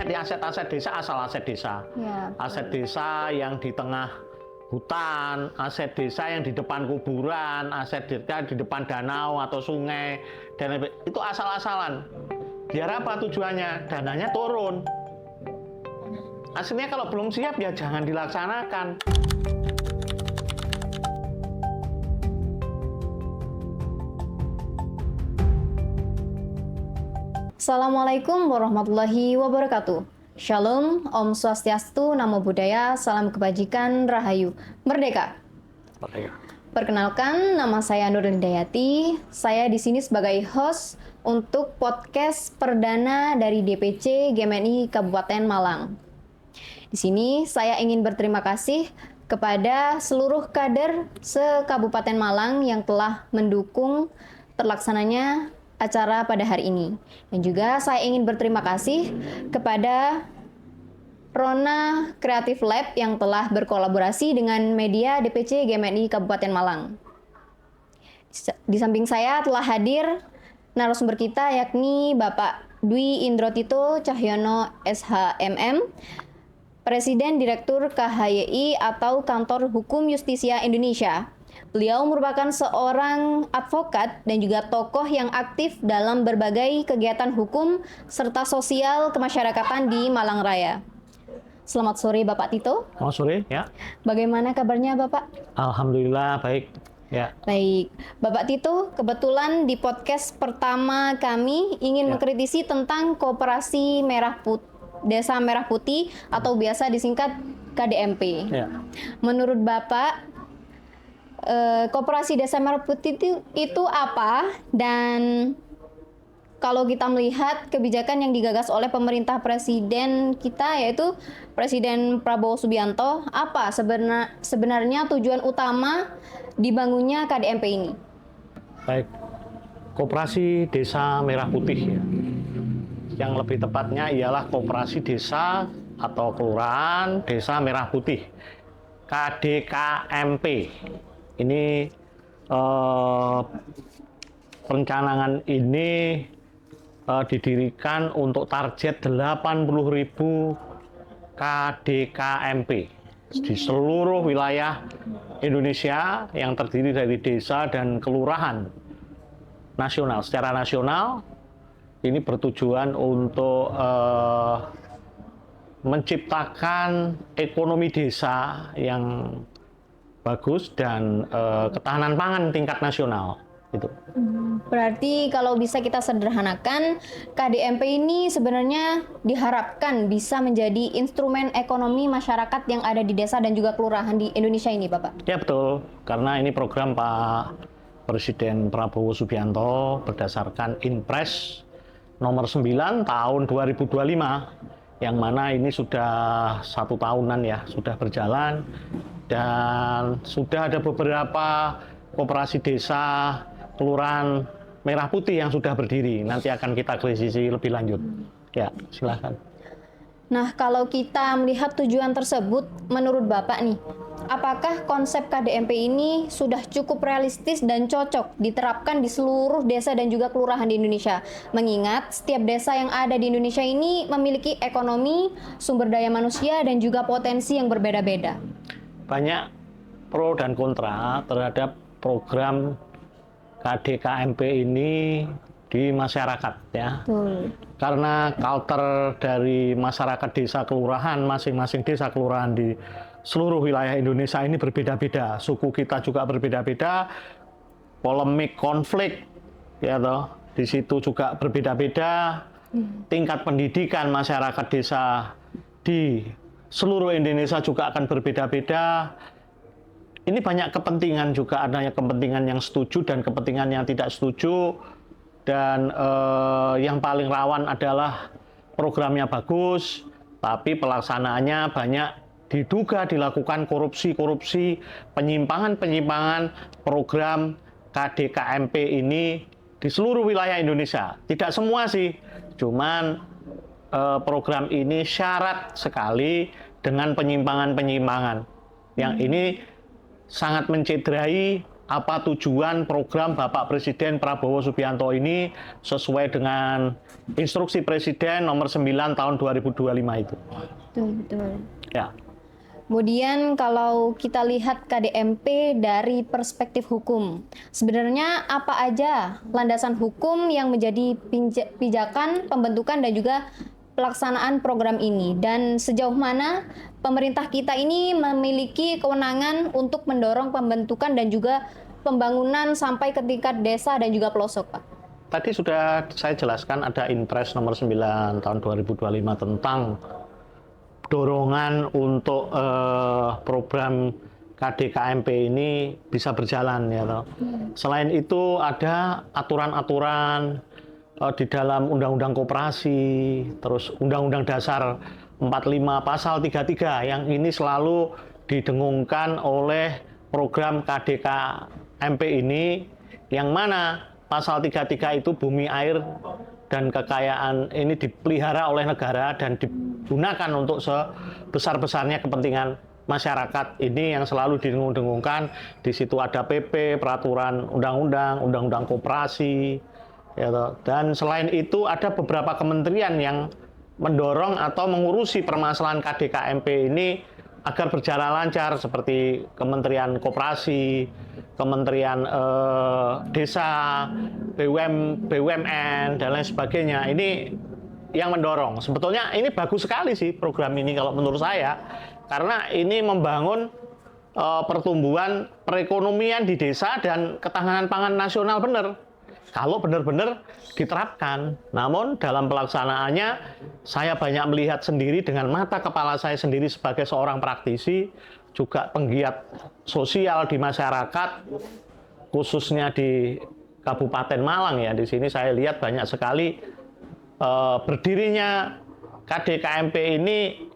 lihat di aset-aset desa, asal aset desa. Ya, aset desa yang di tengah hutan, aset desa yang di depan kuburan, aset desa di depan danau atau sungai, dan itu asal-asalan. Biar apa tujuannya? Dananya turun. Aslinya kalau belum siap ya jangan dilaksanakan. Assalamualaikum warahmatullahi wabarakatuh. Shalom, Om Swastiastu, Namo Buddhaya, Salam Kebajikan, Rahayu, Merdeka. Perkenalkan, nama saya Nurul Hidayati. Saya di sini sebagai host untuk podcast perdana dari DPC GMNI Kabupaten Malang. Di sini saya ingin berterima kasih kepada seluruh kader se-Kabupaten Malang yang telah mendukung terlaksananya acara pada hari ini. Dan juga saya ingin berterima kasih kepada Rona Creative Lab yang telah berkolaborasi dengan media DPC GMNI Kabupaten Malang. Di samping saya telah hadir narasumber kita yakni Bapak Dwi Indro Tito Cahyono SHMM, Presiden Direktur KHYI atau Kantor Hukum Justisia Indonesia. Beliau merupakan seorang advokat dan juga tokoh yang aktif dalam berbagai kegiatan hukum serta sosial kemasyarakatan di Malang Raya. Selamat sore Bapak Tito. Selamat sore, ya. Bagaimana kabarnya Bapak? Alhamdulillah baik. Ya. Baik, Bapak Tito, kebetulan di podcast pertama kami ingin mengkritisi tentang Koperasi Desa Merah Putih atau biasa disingkat KDMP. Ya. Menurut Bapak, Koperasi Desa Merah Putih itu apa? Dan kalau kita melihat kebijakan yang digagas oleh pemerintah presiden kita yaitu Presiden Prabowo Subianto, apa sebenarnya tujuan utama dibangunnya KDMP ini? Baik, Koperasi Desa Merah Putih ya. Yang lebih tepatnya ialah Koperasi Desa atau Kelurahan Desa Merah Putih, KDKMP. Ini perencanaan ini didirikan untuk target 80.000 KDKMP di seluruh wilayah Indonesia yang terdiri dari desa dan kelurahan nasional. Secara nasional ini bertujuan untuk menciptakan ekonomi desa yang bagus dan ketahanan pangan tingkat nasional. Itu. Berarti kalau bisa kita sederhanakan, KDMP ini sebenarnya diharapkan bisa menjadi instrumen ekonomi masyarakat yang ada di desa dan juga kelurahan di Indonesia ini, Bapak? Ya betul, karena ini program Pak Presiden Prabowo Subianto berdasarkan Inpres nomor 9 tahun 2025, yang mana ini sudah 1 tahunan ya, sudah berjalan, dan sudah ada beberapa koperasi desa Kelurahan Merah Putih yang sudah berdiri. Nanti akan kita kritisi lebih lanjut. Ya, silakan. Nah, kalau kita melihat tujuan tersebut, menurut Bapak nih, apakah konsep KDMP ini sudah cukup realistis dan cocok diterapkan di seluruh desa dan juga kelurahan di Indonesia? Mengingat setiap desa yang ada di Indonesia ini memiliki ekonomi, sumber daya manusia, dan juga potensi yang berbeda-beda. Banyak pro dan kontra terhadap program KDKMP ini di masyarakat ya. Karena culture dari masyarakat desa kelurahan, masing-masing desa kelurahan di seluruh wilayah Indonesia ini berbeda-beda. Suku kita juga berbeda-beda, polemik konflik ya toh, di situ juga berbeda-beda. Tingkat pendidikan masyarakat desa di seluruh Indonesia juga akan berbeda-beda. Ini banyak kepentingan juga, adanya kepentingan yang setuju dan kepentingan yang tidak setuju. Dan yang paling rawan adalah programnya bagus, tapi pelaksanaannya banyak diduga dilakukan korupsi-korupsi, penyimpangan-penyimpangan program KDKMP ini di seluruh wilayah Indonesia. Tidak semua sih, cuman program ini syarat sekali dengan penyimpangan-penyimpangan. Yang ini sangat mencederai apa tujuan program Bapak Presiden Prabowo Subianto ini sesuai dengan instruksi Presiden nomor 9 tahun 2025 itu. Betul. Ya. Kemudian kalau kita lihat KDMP dari perspektif hukum, sebenarnya apa aja landasan hukum yang menjadi pijakan pembentukan dan juga pelaksanaan program ini, dan sejauh mana pemerintah kita ini memiliki kewenangan untuk mendorong pembentukan dan juga pembangunan sampai ke tingkat desa dan juga pelosok, Pak? Tadi sudah saya jelaskan ada Inpres nomor 9 tahun 2025 tentang dorongan untuk program KDKMP ini bisa berjalan ya toh. Selain itu ada aturan-aturan di dalam Undang-Undang Koperasi, terus Undang-Undang Dasar 45 Pasal 33 yang ini selalu didengungkan oleh program KDKMP ini, yang mana Pasal 33 itu bumi, air, dan kekayaan ini dipelihara oleh negara dan digunakan untuk sebesar-besarnya kepentingan masyarakat. Ini yang selalu didengung-dengungkan. Di situ ada PP, peraturan undang-undang, undang-undang koperasi, ya toh. Dan selain itu ada beberapa kementerian yang mendorong atau mengurusi permasalahan KDKMP ini agar berjalan lancar, seperti Kementerian Koperasi, Kementerian Desa, BUMN, dan lain sebagainya. Ini yang mendorong. Sebetulnya ini bagus sekali sih program ini kalau menurut saya, karena ini membangun pertumbuhan perekonomian di desa dan ketahanan pangan nasional benar. Kalau benar-benar diterapkan. Namun dalam pelaksanaannya saya banyak melihat sendiri dengan mata kepala saya sendiri sebagai seorang praktisi, juga penggiat sosial di masyarakat, khususnya di Kabupaten Malang ya. Di sini saya lihat banyak sekali berdirinya KDKMP ini,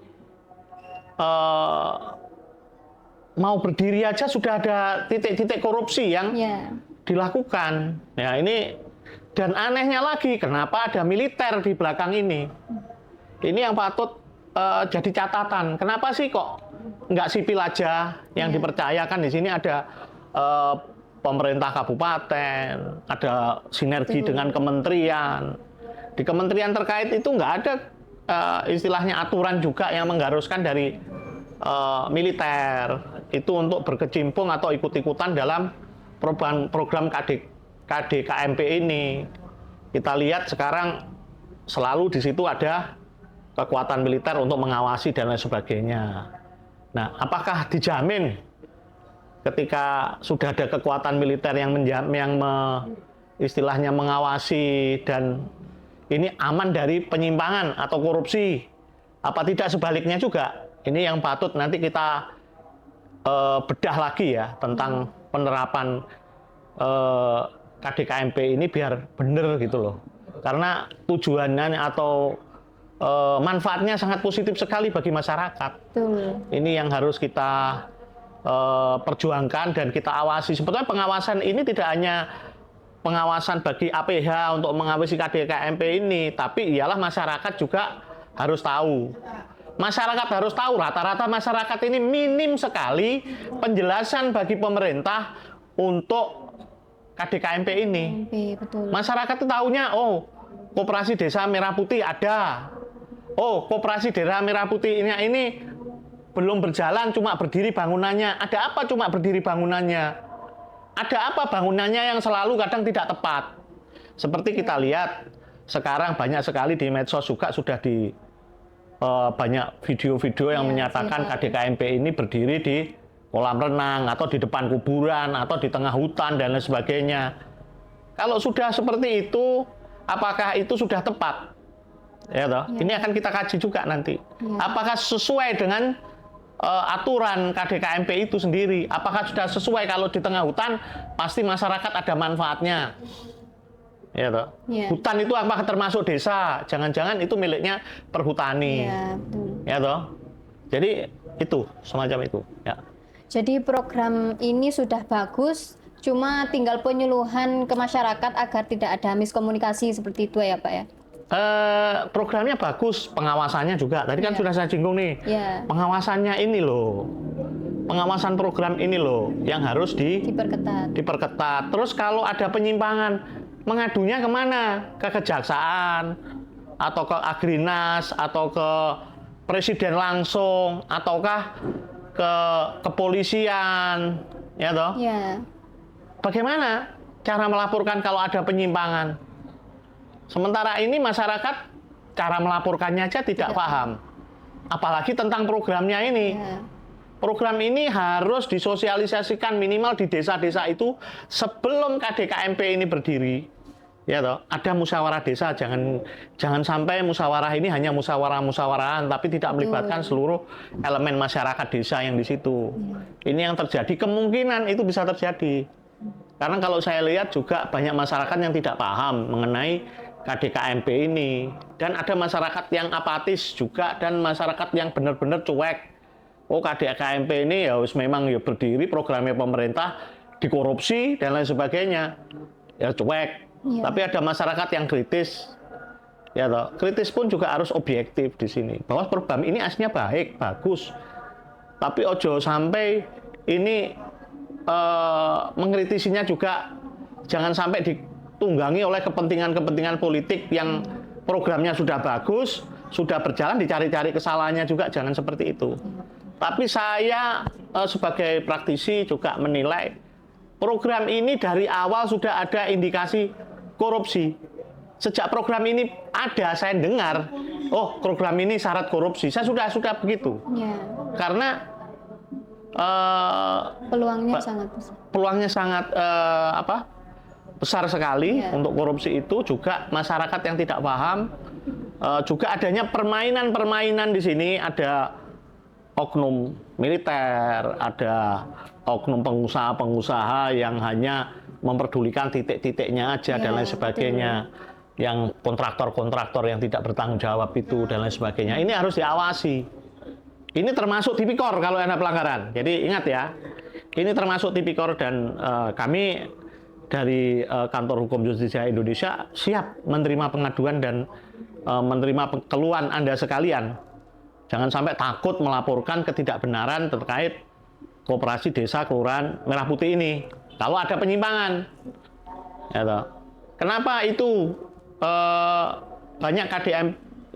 mau berdiri aja sudah ada titik-titik korupsi yang dilakukan. Ya ini, dan anehnya lagi, kenapa ada militer di belakang ini? Ini yang patut jadi catatan. Kenapa sih kok nggak sipil aja yang dipercayakan? Di sini ada pemerintah kabupaten, ada sinergi dengan kementerian. Di kementerian terkait itu nggak ada istilahnya aturan juga yang mengharuskan dari militer itu untuk berkecimpung atau ikut-ikutan dalam program KDKMP ini. Kita lihat sekarang selalu di situ ada kekuatan militer untuk mengawasi dan lain sebagainya. Nah, apakah dijamin ketika sudah ada kekuatan militer yang istilahnya mengawasi dan ini aman dari penyimpangan atau korupsi? Apa tidak sebaliknya juga? Ini yang patut nanti kita bedah lagi ya tentang penerapan KDKMP ini biar benar gitu loh. Karena tujuannya atau manfaatnya sangat positif sekali bagi masyarakat. Ini yang harus kita perjuangkan dan kita awasi. Sebetulnya pengawasan ini tidak hanya pengawasan bagi APH untuk mengawasi KDKMP ini, tapi ialah masyarakat juga harus tahu. Masyarakat harus tahu, rata-rata masyarakat ini minim sekali penjelasan bagi pemerintah untuk KDKMP ini. Betul. Masyarakat itu tahunya, oh, Koperasi Desa Merah Putih ada. Oh, Koperasi Desa Merah Putih ini belum berjalan, cuma berdiri bangunannya. Ada apa cuma berdiri bangunannya? Ada apa bangunannya yang selalu kadang tidak tepat? Seperti kita lihat sekarang banyak sekali di medsos juga sudah banyak video-video yang menyatakan KDKMP ini berdiri di kolam renang atau di depan kuburan atau di tengah hutan dan lain sebagainya. Kalau sudah seperti itu, apakah itu sudah tepat? Ya toh? Ini akan kita kaji juga nanti. Apakah sesuai dengan aturan KDKMP itu sendiri? Apakah sudah sesuai kalau di tengah hutan pasti masyarakat ada manfaatnya? Ya toh? Hutan itu apakah termasuk desa? Jangan-jangan itu miliknya perhutani. Ya toh? Jadi itu semacam itu. Ya. Jadi program ini sudah bagus, cuma tinggal penyuluhan ke masyarakat agar tidak ada miskomunikasi seperti itu ya Pak ya? Programnya bagus, pengawasannya juga. Tadi kan sudah saya singgung nih. Pengawasannya ini loh. pengawasan program ini loh yang harus diperketat. Terus kalau ada penyimpangan, mengadunya kemana? Ke kejaksaan, atau ke Agrinas, atau ke presiden langsung, ataukah ke kepolisian, ya toh? Ya. Bagaimana cara melaporkan kalau ada penyimpangan? Sementara ini masyarakat cara melaporkannya aja tidak paham. Apalagi tentang programnya ini. Ya. Program ini harus disosialisasikan minimal di desa-desa itu sebelum KDKMP ini berdiri. Ya toh, ada musyawarah desa, jangan sampai musyawarah ini hanya musyawarah-musyawarahan tapi tidak melibatkan seluruh elemen masyarakat desa yang di situ. Ini yang terjadi, kemungkinan itu bisa terjadi. Karena kalau saya lihat juga banyak masyarakat yang tidak paham mengenai KDKMP ini, dan ada masyarakat yang apatis juga dan masyarakat yang benar-benar cuek. Oh, KDKMP ini ya memang ya berdiri, programnya pemerintah dikorupsi dan lain sebagainya. Ya cuek. Ya. Tapi ada masyarakat yang kritis. Ya toh. Kritis pun juga harus objektif di sini. Bahwa program ini aslinya baik, bagus. Tapi ojo sampai ini mengkritisinya juga jangan sampai ditunggangi oleh kepentingan-kepentingan politik yang programnya sudah bagus, sudah berjalan, dicari-cari kesalahannya juga, jangan seperti itu. Tapi saya sebagai praktisi juga menilai program ini dari awal sudah ada indikasi korupsi. Sejak program ini ada, saya dengar, oh program ini syarat korupsi. Saya sudah begitu. Ya. Karena peluangnya sangat besar sekali untuk korupsi itu. Juga masyarakat yang tidak paham, juga adanya permainan di sini. Ada oknum militer, ada oknum pengusaha-pengusaha yang hanya memperdulikan titik-titiknya aja dan lain sebagainya. Betul. Yang kontraktor-kontraktor yang tidak bertanggung jawab itu dan lain sebagainya. Ini harus diawasi. Ini termasuk tipikor kalau ada pelanggaran. Jadi ingat ya, ini termasuk tipikor dan kami dari Kantor Hukum Justisia Indonesia siap menerima pengaduan dan menerima keluhan Anda sekalian. Jangan sampai takut melaporkan ketidakbenaran terkait koperasi desa kelurahan Merah Putih ini. Kalau ada penyimpangan, ya toh. Kenapa itu banyak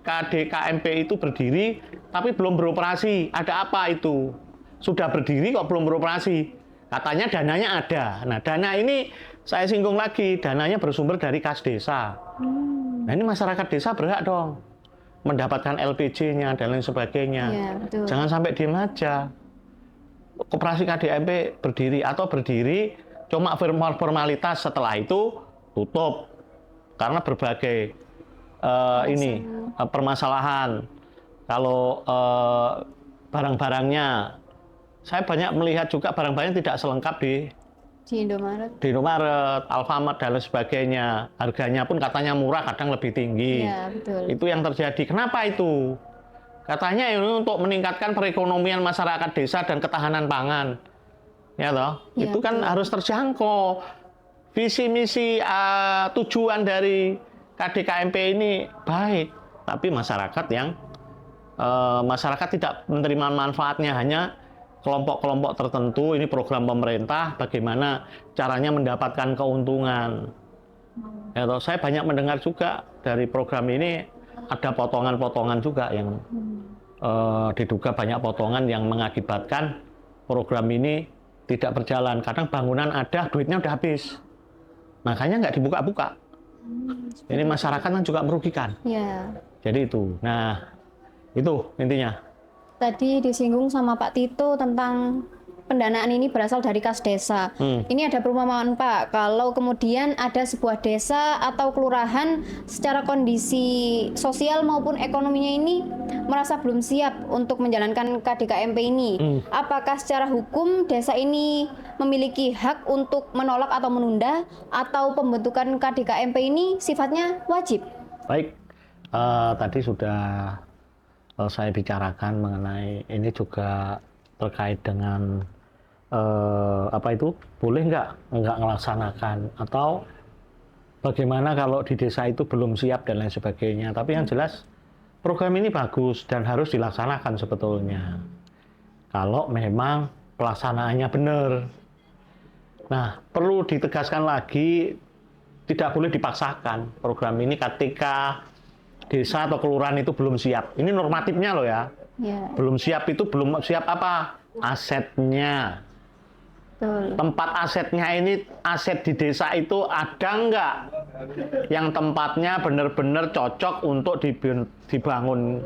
KDKMP itu berdiri tapi belum beroperasi? Ada apa itu? Sudah berdiri kok belum beroperasi? Katanya dananya ada. Nah, dana ini saya singgung lagi, dananya bersumber dari kas desa. Nah, ini masyarakat desa berhak dong mendapatkan LPJ-nya dan lain sebagainya. Ya, betul. Jangan sampai diem aja. Koperasi KDKMP berdiri atau berdiri cuma formalitas, setelah itu tutup karena berbagai permasalahan. Kalau barang-barangnya, saya banyak melihat juga barang-barangnya tidak selengkap di Indomaret, Alfamart dan lain sebagainya. Harganya pun katanya murah, kadang lebih tinggi. Ya, betul. Itu yang terjadi. Kenapa itu? Katanya ini untuk meningkatkan perekonomian masyarakat desa dan ketahanan pangan. Ya toh? Ya, itu kan betul. Harus terjangkau. Visi misi tujuan dari KDKMP ini baik, tapi masyarakat tidak menerima manfaatnya, hanya kelompok-kelompok tertentu. Ini program pemerintah, bagaimana caranya mendapatkan keuntungan. Ya toh? Saya banyak mendengar juga dari program ini ada potongan-potongan juga yang diduga banyak potongan yang mengakibatkan program ini tidak berjalan. Kadang bangunan ada, duitnya udah habis. Makanya nggak dibuka-buka. Ini masyarakat kan juga merugikan. Ya. Jadi itu. Nah, itu intinya. Tadi disinggung sama Pak Tito tentang pendanaan ini berasal dari kas desa. Ini ada perumpamaan Pak, kalau kemudian ada sebuah desa atau kelurahan secara kondisi sosial maupun ekonominya ini merasa belum siap untuk menjalankan KDKMP ini, apakah secara hukum desa ini memiliki hak untuk menolak atau menunda, atau pembentukan KDKMP ini sifatnya wajib? Baik, tadi sudah saya bicarakan mengenai ini juga terkait dengan boleh nggak melaksanakan, atau bagaimana kalau di desa itu belum siap dan lain sebagainya. Tapi yang jelas program ini bagus dan harus dilaksanakan sebetulnya. Kalau memang pelaksanaannya benar. Nah, perlu ditegaskan lagi, tidak boleh dipaksakan program ini ketika desa atau kelurahan itu belum siap. Ini normatifnya loh ya. Ya. Belum siap itu belum siap apa? Asetnya. Betul. Tempat asetnya ini, aset di desa itu ada nggak yang tempatnya benar-benar cocok untuk dibangun,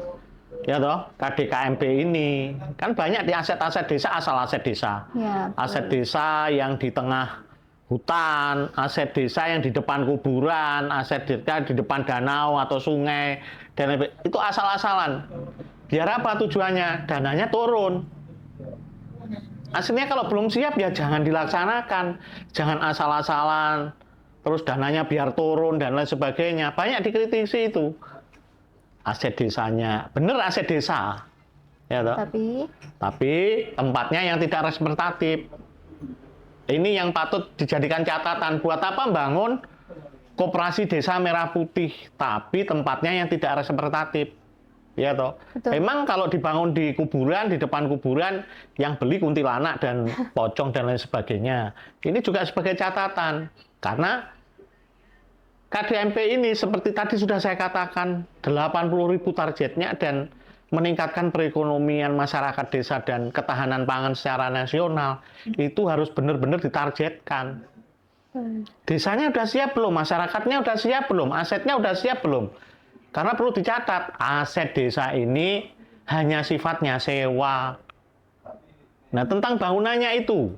ya toh, KDKMP ini. Kan banyak di aset-aset desa, asal aset desa. Ya, Aset desa yang di tengah hutan, aset desa yang di depan kuburan, aset desa di depan danau atau sungai, dan itu asal-asalan. Biar apa tujuannya? Dananya turun. Aslinya kalau belum siap ya jangan dilaksanakan, jangan asal-asalan, terus dananya biar turun dan lain sebagainya. Banyak dikritisi itu. Aset desanya, bener aset desa, ya toh? Tapi tempatnya yang tidak representatif. Ini yang patut dijadikan catatan. Buat apa bangun koperasi desa Merah Putih, tapi tempatnya yang tidak representatif. Ya toh. Betul. Memang kalau dibangun di kuburan, di depan kuburan, yang beli kuntilanak dan pocong dan lain sebagainya. Ini juga sebagai catatan. Karena KDMP ini seperti tadi sudah saya katakan, 80.000 targetnya dan meningkatkan perekonomian masyarakat desa dan ketahanan pangan secara nasional, itu harus benar-benar ditargetkan. Desanya udah siap belum? Masyarakatnya udah siap belum? Asetnya udah siap belum? Karena perlu dicatat, aset desa ini hanya sifatnya sewa. Nah, tentang bangunannya itu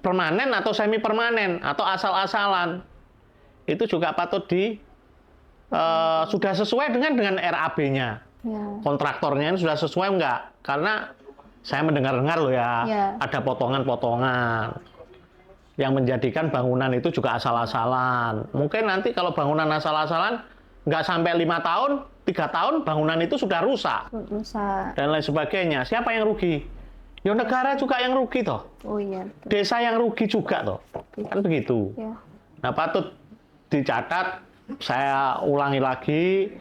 permanen atau semi permanen atau asal-asalan, itu juga patut sudah sesuai dengan RAB-nya. Ya. Kontraktornya ini sudah sesuai enggak? Karena saya mendengar-dengar loh ya, ada potongan-potongan yang menjadikan bangunan itu juga asal-asalan. Mungkin nanti kalau bangunan asal-asalan nggak sampai 5 tahun, 3 tahun bangunan itu sudah rusak. Dan lain sebagainya. Siapa yang rugi? Ya negara juga yang rugi toh. Oh iya. Betul. Desa yang rugi juga toh. Kan begitu. Ya. Nah, patut dicatat, saya ulangi lagi,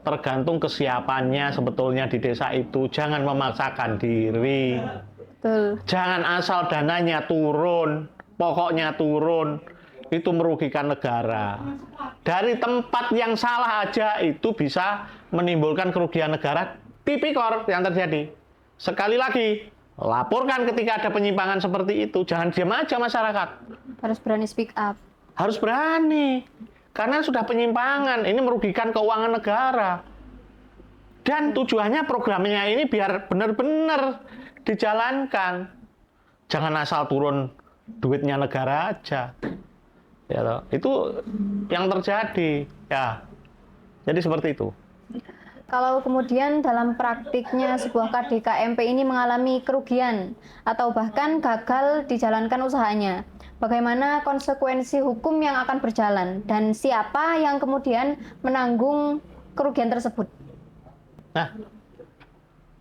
tergantung kesiapannya sebetulnya di desa itu. Jangan memaksakan diri. Betul. Jangan asal dananya turun, pokoknya turun, itu merugikan negara. Dari tempat yang salah aja itu bisa menimbulkan kerugian negara. Tipikor yang terjadi. Sekali lagi, laporkan ketika ada penyimpangan seperti itu. Jangan diam aja masyarakat. Harus berani speak up. Harus berani. Karena sudah penyimpangan, ini merugikan keuangan negara. Dan tujuannya programnya ini biar benar-benar dijalankan. Jangan asal turun duitnya negara aja, ya loh. Itu yang terjadi, ya. Jadi seperti itu. Kalau kemudian dalam praktiknya sebuah KDKMP ini mengalami kerugian atau bahkan gagal dijalankan usahanya, bagaimana konsekuensi hukum yang akan berjalan dan siapa yang kemudian menanggung kerugian tersebut? Nah,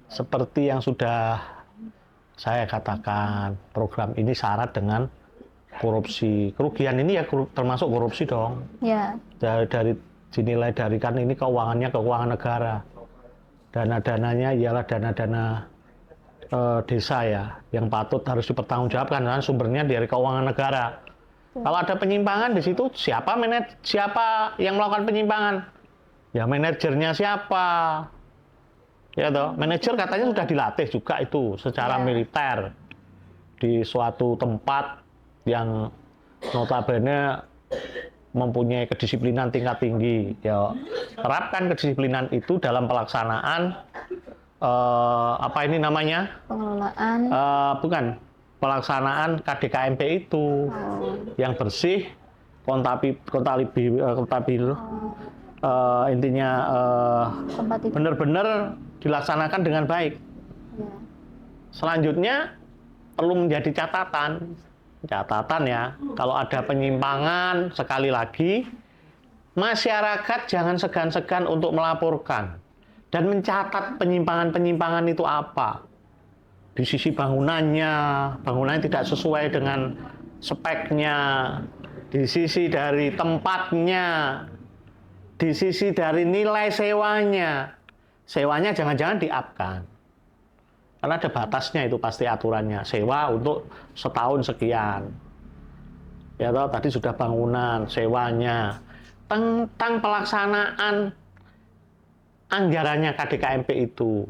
seperti yang sudah saya katakan, program ini syarat dengan korupsi. Kerugian ini ya termasuk korupsi dong. Ya. Dinilai dari kan ini keuangannya keuangan negara. Dana-dananya ialah dana-dana desa ya, yang patut harus dipertanggungjawabkan karena sumbernya dari keuangan negara. Kalau ada penyimpangan di situ, siapa yang melakukan penyimpangan? Ya manajernya siapa? Ya toh, manajer katanya sudah dilatih juga itu secara militer di suatu tempat yang notabene mempunyai kedisiplinan tingkat tinggi. Ya, terapkan kedisiplinan itu dalam pelaksanaan apa ini namanya? Pengelolaan. Bukan, pelaksanaan KDKMP itu yang bersih, kontabil, intinya benar-benar dilaksanakan dengan baik. Ya. Selanjutnya perlu menjadi catatan ya, kalau ada penyimpangan, sekali lagi masyarakat jangan segan-segan untuk melaporkan dan mencatat penyimpangan itu apa. Di sisi bangunannya tidak sesuai dengan speknya, di sisi dari tempatnya, di sisi dari nilai sewanya jangan-jangan di-up-kan. Karena ada batasnya itu pasti aturannya. Sewa untuk setahun sekian. Ya toh, tadi sudah bangunan, sewanya. Tentang pelaksanaan anggarannya KDKMP itu.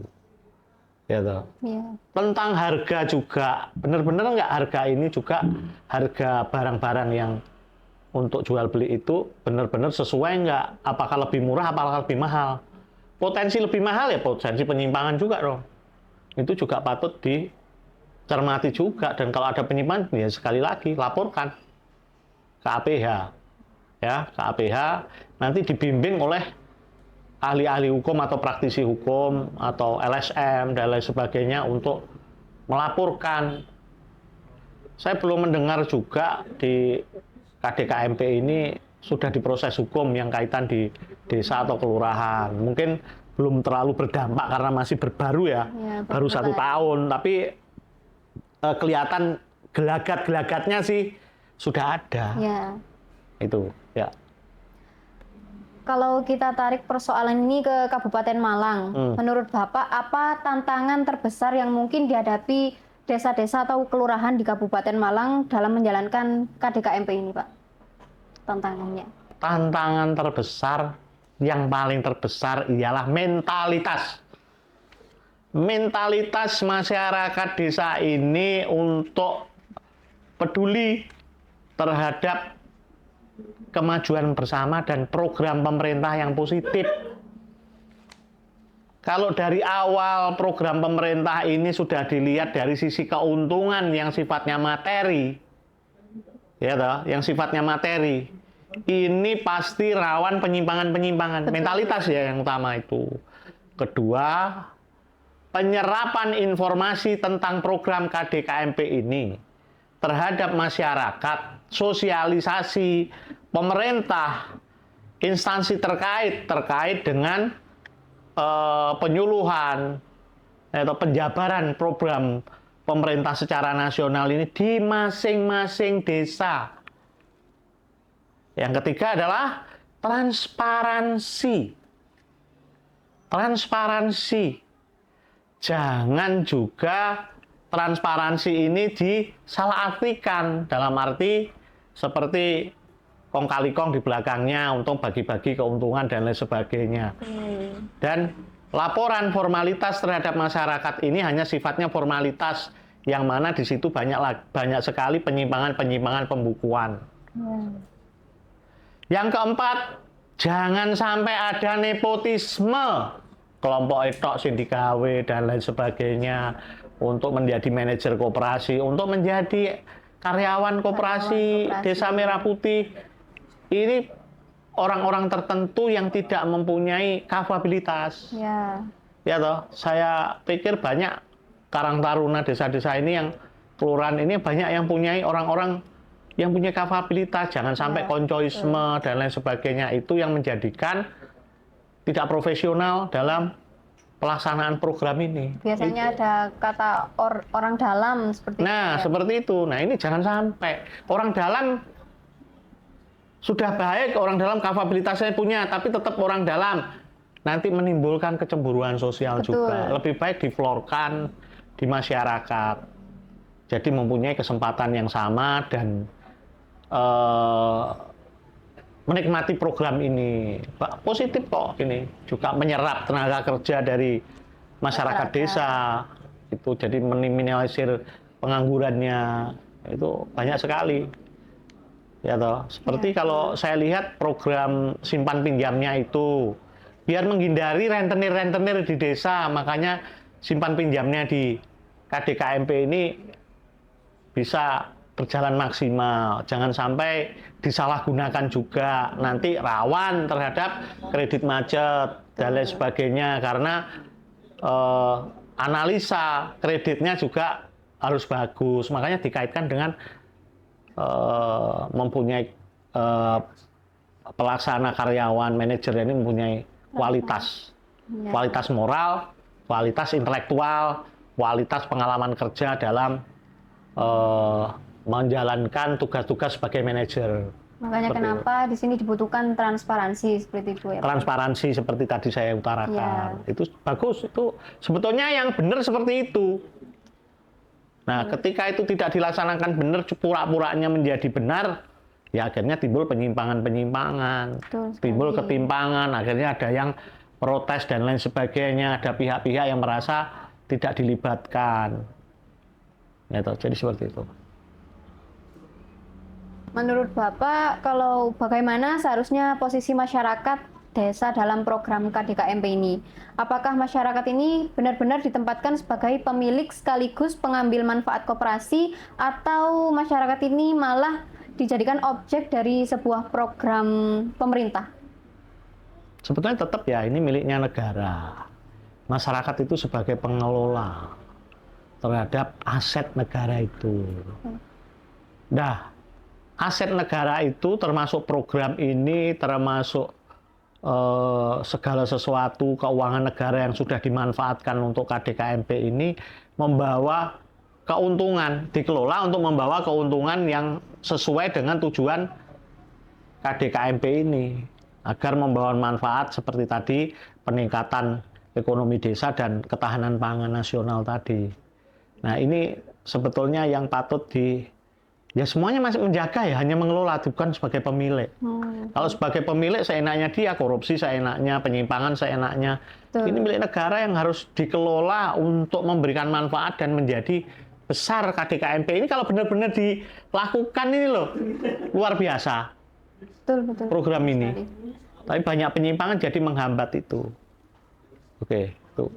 Ya toh. Ya. Tentang harga juga. Benar-benar nggak harga ini juga harga barang-barang yang untuk jual beli itu benar-benar sesuai nggak? Apakah lebih murah, apakah lebih mahal? Potensi lebih mahal ya potensi penyimpangan juga dong. Itu juga patut dicermati juga, dan kalau ada penyimpangan ya sekali lagi laporkan ke APH ya, ke APH, nanti dibimbing oleh ahli-ahli hukum atau praktisi hukum atau LSM dan lain sebagainya untuk melaporkan. Saya belum mendengar juga di KDKMP ini sudah diproses hukum yang kaitan di desa atau kelurahan. Mungkin belum terlalu berdampak karena masih berbaru ya, baru 1 tahun. Tapi kelihatan gelagat-gelagatnya sih sudah ada. Ya. Itu ya. Kalau kita tarik persoalan ini ke Kabupaten Malang, menurut Bapak apa tantangan terbesar yang mungkin dihadapi desa-desa atau kelurahan di Kabupaten Malang dalam menjalankan KDKMP ini, Pak? Tantangannya. Tantangan terbesar, yang paling terbesar ialah mentalitas. Mentalitas masyarakat desa ini untuk peduli terhadap kemajuan bersama dan program pemerintah yang positif. Kalau dari awal program pemerintah ini sudah dilihat dari sisi keuntungan yang sifatnya materi, ya toh, yang sifatnya materi, ini pasti rawan penyimpangan-penyimpangan. Mentalitas ya yang utama itu. Kedua, penyerapan informasi tentang program KDKMP ini terhadap masyarakat, sosialisasi pemerintah, instansi terkait dengan penyuluhan atau penjabaran program pemerintah secara nasional ini di masing-masing desa. Yang ketiga adalah transparansi. Transparansi. Jangan juga transparansi ini disalahartikan dalam arti seperti kong kali kong di belakangnya untuk bagi-bagi keuntungan dan lain sebagainya. Dan laporan formalitas terhadap masyarakat ini hanya sifatnya formalitas, yang mana di situ banyak sekali penyimpangan-penyimpangan pembukuan. Yang keempat, jangan sampai ada nepotisme, kelompok etok sindikawe dan lain sebagainya untuk menjadi manajer koperasi, untuk menjadi karyawan koperasi Desa Merah Putih. Ini orang-orang tertentu yang tidak mempunyai kapabilitas. Ya toh, saya pikir banyak karang taruna desa-desa ini yang kelurahan ini banyak yang punyai orang-orang yang punya kapabilitas. Jangan sampai koncoisme dan lain sebagainya itu yang menjadikan tidak profesional dalam pelaksanaan program ini. Biasanya ada kata orang dalam seperti itu. Nah, seperti itu. Nah, ini jangan sampai orang dalam sudah baik, orang dalam kapabilitasnya punya, tapi tetap orang dalam nanti menimbulkan kecemburuan sosial juga. Lebih baik diflorkan di masyarakat. Jadi mempunyai kesempatan yang sama dan menikmati program ini. Positif kok ini. Juga menyerap tenaga kerja dari masyarakat desa. Itu jadi meminimalisir penganggurannya. Itu banyak sekali. Ya toh, seperti kalau saya lihat program simpan pinjamnya itu biar menghindari rentenir-rentenir di desa, makanya simpan pinjamnya di KDKMP ini bisa berjalan maksimal. Jangan sampai disalahgunakan juga, nanti rawan terhadap kredit macet dan lain sebagainya, karena analisa kreditnya juga harus bagus. Makanya dikaitkan dengan mempunyai pelaksana karyawan, manajer ini mempunyai kualitas, kualitas moral, kualitas intelektual, kualitas pengalaman kerja dalam menjalankan tugas-tugas sebagai manajer. Makanya Seperti kenapa di sini dibutuhkan transparansi seperti itu ya, Pak? transparansi seperti tadi saya utarakan. Iya. Itu bagus, itu sebetulnya yang benar seperti itu. Nah, ketika itu tidak dilaksanakan benar, pura-puranya menjadi benar, ya akhirnya timbul penyimpangan-penyimpangan, Betul sekali. timbul ketimpangan, akhirnya ada yang protes dan lain sebagainya, ada pihak-pihak yang merasa tidak dilibatkan. Gitu, jadi seperti itu. Menurut Bapak, kalau bagaimana seharusnya posisi masyarakat desa dalam program KDKMP ini? Apakah masyarakat ini benar-benar ditempatkan sebagai pemilik sekaligus pengambil manfaat koperasi, atau masyarakat ini malah dijadikan objek dari sebuah program pemerintah? Sebetulnya tetap ya, ini miliknya negara. Masyarakat itu sebagai pengelola terhadap aset negara itu. Nah, aset negara itu termasuk program ini, termasuk segala sesuatu keuangan negara yang sudah dimanfaatkan untuk KDKMP ini membawa keuntungan, dikelola untuk membawa keuntungan yang sesuai dengan tujuan KDKMP ini, agar membawa manfaat seperti tadi peningkatan ekonomi desa dan ketahanan pangan nasional tadi. Nah, ini sebetulnya yang patut ya semuanya masih menjaga ya, hanya mengelola, bukan sebagai pemilik. Kalau sebagai pemilik seenaknya dia, korupsi seenaknya, penyimpangan seenaknya. Betul. Ini milik negara yang harus dikelola untuk memberikan manfaat dan menjadi besar KDKMP ini. Kalau benar-benar dilakukan ini loh, luar biasa Betul. program ini. Sekali. Tapi banyak penyimpangan jadi menghambat itu. Oke, tuh.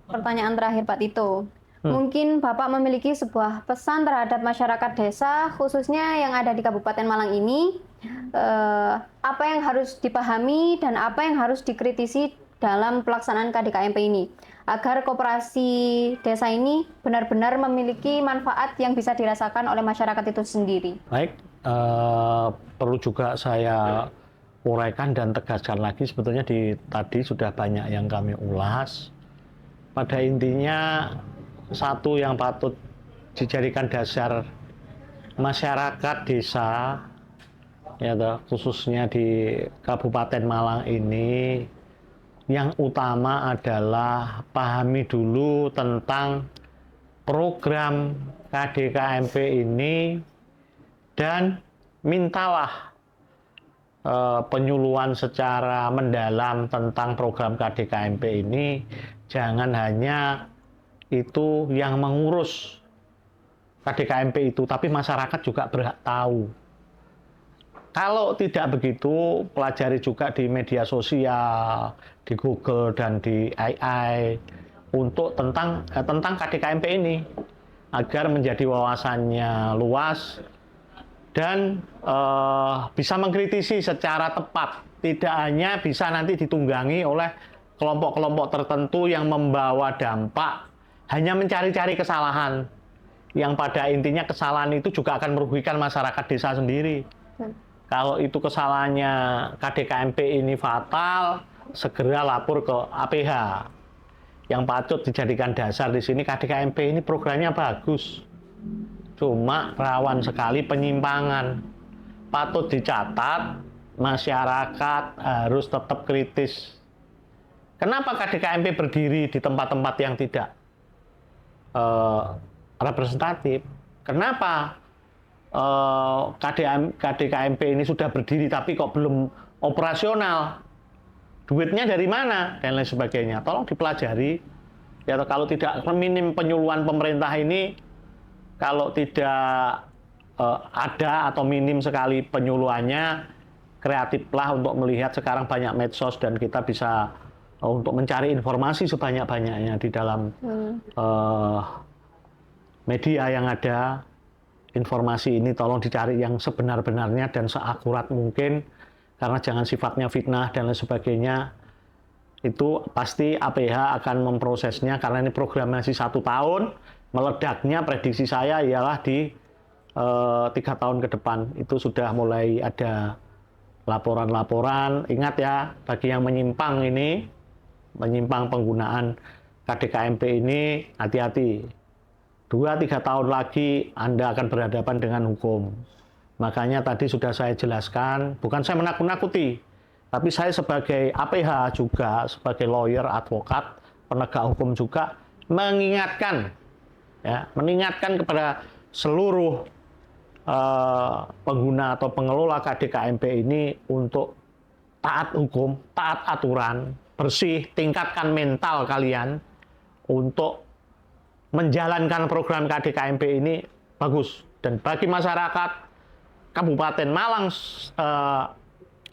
Pertanyaan terakhir Pak Tito. Mungkin Bapak memiliki sebuah pesan terhadap masyarakat desa, khususnya yang ada di Kabupaten Malang ini, apa yang harus dipahami dan apa yang harus dikritisi dalam pelaksanaan KDKMP ini, agar koperasi desa ini benar-benar memiliki manfaat yang bisa dirasakan oleh masyarakat itu sendiri. Baik, perlu juga saya uraikan dan tegaskan lagi, sebetulnya tadi sudah banyak yang kami ulas. Pada intinya, satu yang patut dijadikan dasar masyarakat desa, ya khususnya di Kabupaten Malang ini, yang utama adalah pahami dulu tentang program KDKMP ini dan mintalah penyuluhan secara mendalam tentang program KDKMP ini. Jangan hanya itu yang mengurus KDKMP itu, tapi masyarakat juga berhak tahu. Kalau tidak begitu, pelajari juga di media sosial, di Google dan di AI untuk tentang KDKMP ini, agar menjadi wawasannya luas dan bisa mengkritisi secara tepat. Tidak hanya bisa nanti ditunggangi oleh kelompok-kelompok tertentu yang membawa dampak hanya mencari-cari kesalahan, yang pada intinya kesalahan itu juga akan merugikan masyarakat desa sendiri. Kalau itu kesalahannya KDKMP ini fatal, segera lapor ke APH. Yang patut dijadikan dasar di sini, KDKMP ini programnya bagus, cuma rawan sekali penyimpangan. Patut dicatat, masyarakat harus tetap kritis. Kenapa KDKMP berdiri di tempat-tempat yang tidak representatif? Kenapa KDKMP ini sudah berdiri tapi kok belum operasional? Duitnya dari mana? Dan lain sebagainya. Tolong dipelajari. Ya, kalau tidak, minim penyuluhan pemerintah ini, kalau tidak ada atau minim sekali penyuluhannya, kreatiflah untuk melihat sekarang banyak medsos dan kita bisa untuk mencari informasi sebanyak-banyaknya di dalam media yang ada. Informasi ini tolong dicari yang sebenar-benarnya dan seakurat mungkin, karena jangan sifatnya fitnah dan lain sebagainya. Itu pasti APH akan memprosesnya, karena ini program masih 1 tahun. Meledaknya prediksi saya ialah di 3 tahun ke depan. Itu sudah mulai ada laporan-laporan. Ingat ya, bagi yang menyimpang penggunaan KDKMP ini, hati-hati. 2-3 tahun lagi Anda akan berhadapan dengan hukum. Makanya tadi sudah saya jelaskan, bukan saya menakut-nakuti, tapi saya sebagai APH juga, sebagai lawyer, advokat, penegak hukum juga, mengingatkan kepada seluruh pengguna atau pengelola KDKMP ini untuk taat hukum, taat aturan, bersih, tingkatkan mental kalian untuk menjalankan program KDKMP ini bagus. Dan bagi masyarakat Kabupaten Malang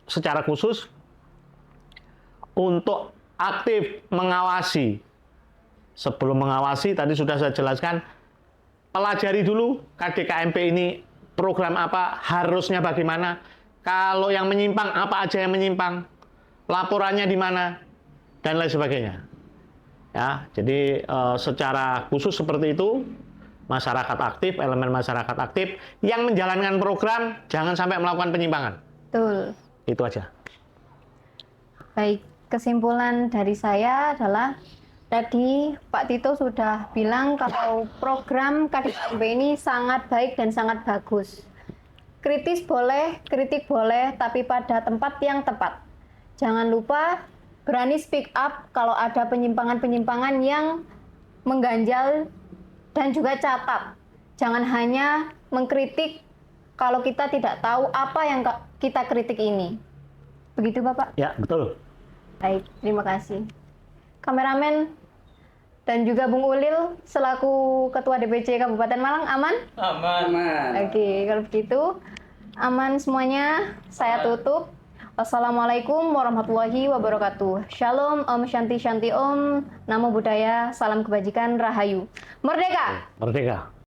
secara khusus untuk aktif mengawasi. Sebelum mengawasi, tadi sudah saya jelaskan, pelajari dulu KDKMP ini program apa, harusnya bagaimana, kalau yang menyimpang, apa aja yang menyimpang, laporannya di mana, dan lain sebagainya. Ya, jadi secara khusus seperti itu, masyarakat aktif, elemen masyarakat aktif yang menjalankan program jangan sampai melakukan penyimpangan. Betul. Itu aja. Baik, kesimpulan dari saya adalah tadi Pak Tito sudah bilang kalau program KDKMP ini sangat baik dan sangat bagus. Kritis boleh, kritik boleh, tapi pada tempat yang tepat. Jangan lupa berani speak up kalau ada penyimpangan-penyimpangan yang mengganjal. Dan juga catat, jangan hanya mengkritik kalau kita tidak tahu apa yang kita kritik ini. Begitu Bapak? Ya, betul. Baik, terima kasih. Kameramen dan juga Bung Ulil selaku Ketua DPC Kabupaten Malang, aman? Aman. Oke, kalau begitu aman semuanya, saya tutup. Wassalamualaikum warahmatullahi wabarakatuh. Shalom, Om Shanti Shanti Om, Namo Buddhaya, salam kebajikan, Rahayu. Merdeka! Merdeka!